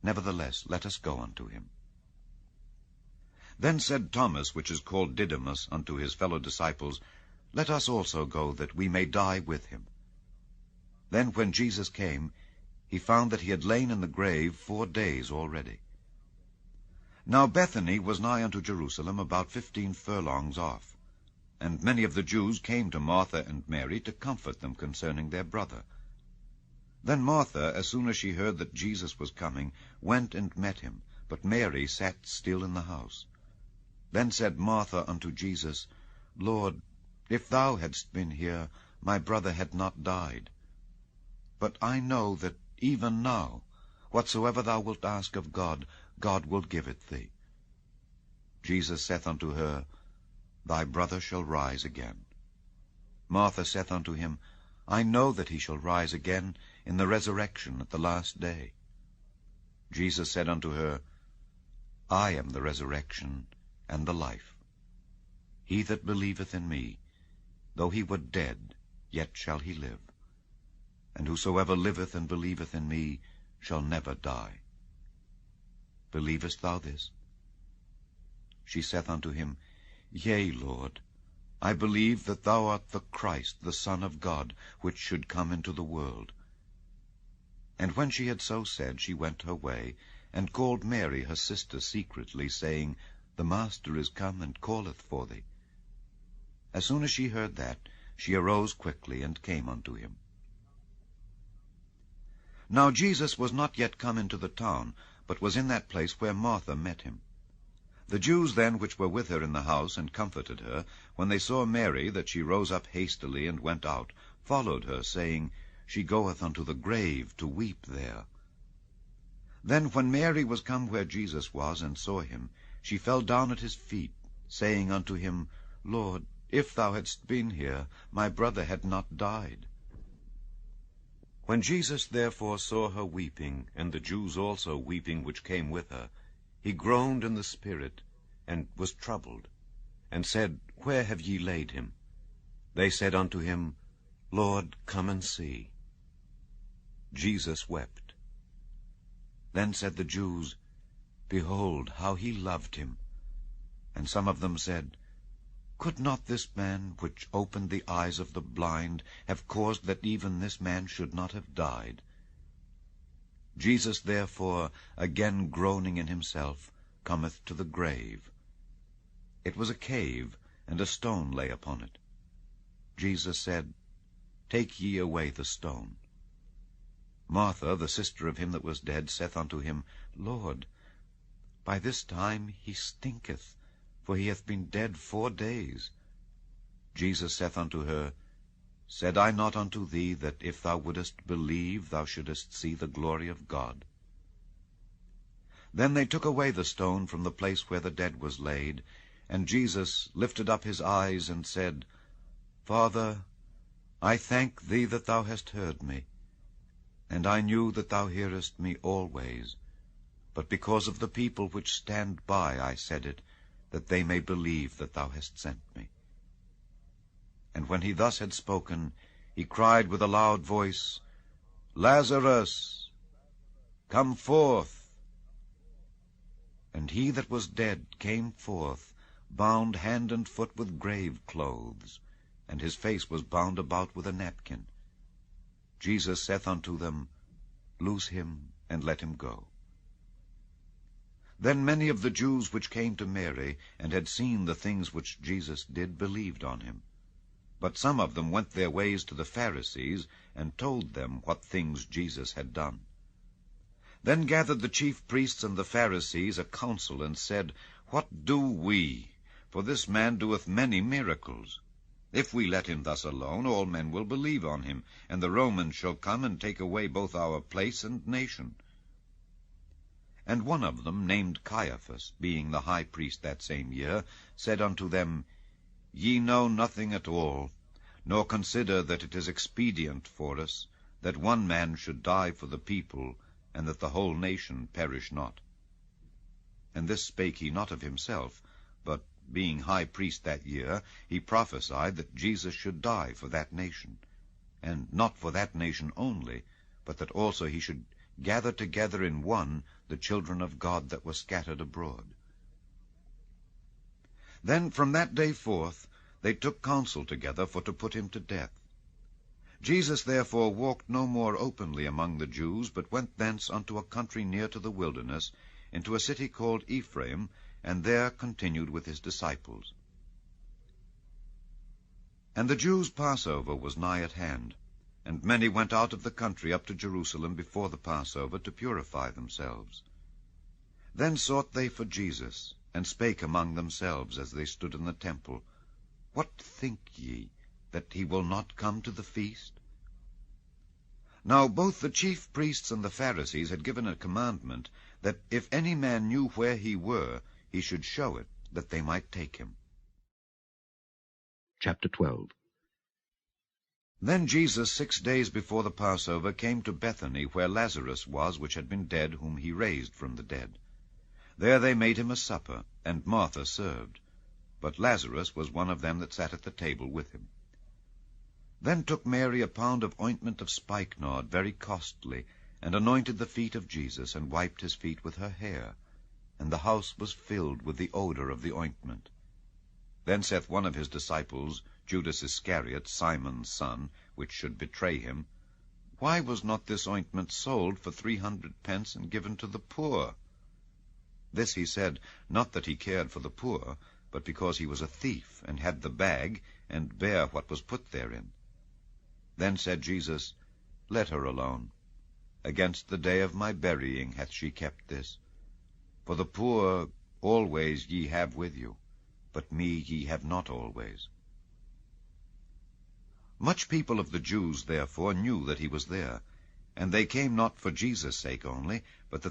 Nevertheless, let us go unto him. Then said Thomas, which is called Didymus, unto his fellow disciples, Let us also go, that we may die with him. Then when Jesus came, he found that he had lain in the grave 4 days already. Now Bethany was nigh unto Jerusalem, about 15 furlongs off. And many of the Jews came to Martha and Mary to comfort them concerning their brother. Then Martha, as soon as she heard that Jesus was coming, went and met him, but Mary sat still in the house. Then said Martha unto Jesus, Lord, if thou hadst been here, my brother had not died. But I know that even now, whatsoever thou wilt ask of God, God will give it thee. Jesus saith unto her, Thy brother shall rise again. Martha saith unto him, I know that he shall rise again in the resurrection at the last day. Jesus said unto her, I am the resurrection and the life. He that believeth in me, though he were dead, yet shall he live. And whosoever liveth and believeth in me shall never die. Believest thou this? She saith unto him, Yea, Lord, I believe that thou art the Christ, the Son of God, which should come into the world. And when she had so said, she went her way, and called Mary her sister secretly, saying, The Master is come, and calleth for thee. As soon as she heard that, she arose quickly, and came unto him. Now Jesus was not yet come into the town, but was in that place where Martha met him. The Jews then which were with her in the house, and comforted her, when they saw Mary, that she rose up hastily, and went out, followed her, saying, She goeth unto the grave to weep there. Then when Mary was come where Jesus was, and saw him, she fell down at his feet, saying unto him, Lord, if thou hadst been here, my brother had not died. When Jesus therefore saw her weeping, and the Jews also weeping which came with her, he groaned in the spirit, and was troubled, and said, Where have ye laid him? They said unto him, Lord, come and see. Jesus wept. Then said the Jews, Behold, how he loved him. And some of them said, Could not this man, which opened the eyes of the blind, have caused that even this man should not have died? Jesus therefore, again groaning in himself, cometh to the grave. It was a cave, and a stone lay upon it. Jesus said, Take ye away the stone. Martha, the sister of him that was dead, saith unto him, Lord, by this time he stinketh, for he hath been dead 4 days. Jesus saith unto her, Said I not unto thee, that if thou wouldest believe, thou shouldest see the glory of God? Then they took away the stone from the place where the dead was laid, and Jesus lifted up his eyes, and said, Father, I thank thee that thou hast heard me. And I knew that thou hearest me always, but because of the people which stand by I said it, that they may believe that thou hast sent me. And when he thus had spoken, he cried with a loud voice, Lazarus, come forth. And he that was dead came forth, bound hand and foot with grave clothes, and his face was bound about with a napkin. Jesus saith unto them, Loose him, and let him go. Then many of the Jews which came to Mary, and had seen the things which Jesus did, believed on him. But some of them went their ways to the Pharisees, and told them what things Jesus had done. Then gathered the chief priests and the Pharisees a council, and said, What do we? For this man doeth many miracles. If we let him thus alone, all men will believe on him, and the Romans shall come and take away both our place and nation. And one of them, named Caiaphas, being the high priest that same year, said unto them, Ye know nothing at all, nor consider that it is expedient for us that one man should die for the people, and that the whole nation perish not. And this spake he not of himself, but, being high priest that year, he prophesied that Jesus should die for that nation, and not for that nation only, but that also he should gather together in one the children of God that were scattered abroad. Then from that day forth they took counsel together for to put him to death. Jesus therefore walked no more openly among the Jews, but went thence unto a country near to the wilderness, into a city called Ephraim, and there continued with his disciples. And the Jews' Passover was nigh at hand, and many went out of the country up to Jerusalem before the Passover to purify themselves. Then sought they for Jesus, and spake among themselves as they stood in the temple, What think ye, that he will not come to the feast? Now both the chief priests and the Pharisees had given a commandment, that if any man knew where he were, he should show it, that they might take him. Chapter 12. Then Jesus 6 days before the Passover came to Bethany, where Lazarus was, which had been dead, whom he raised from the dead. There they made him a supper, and Martha served. But Lazarus was one of them that sat at the table with him. Then took Mary a pound of ointment of spikenard, very costly, and anointed the feet of Jesus, and wiped his feet with her hair. And the house was filled with the odor of the ointment. Then saith one of his disciples, Judas Iscariot, Simon's son, which should betray him, Why was not this ointment sold for 300 pence and given to the poor? This he said, not that he cared for the poor, but because he was a thief, and had the bag, and bare what was put therein. Then said Jesus, Let her alone. Against the day of my burying hath she kept this. For the poor always ye have with you, but me ye have not always. Much people of the Jews therefore knew that he was there, and they came not for Jesus' sake only, but that they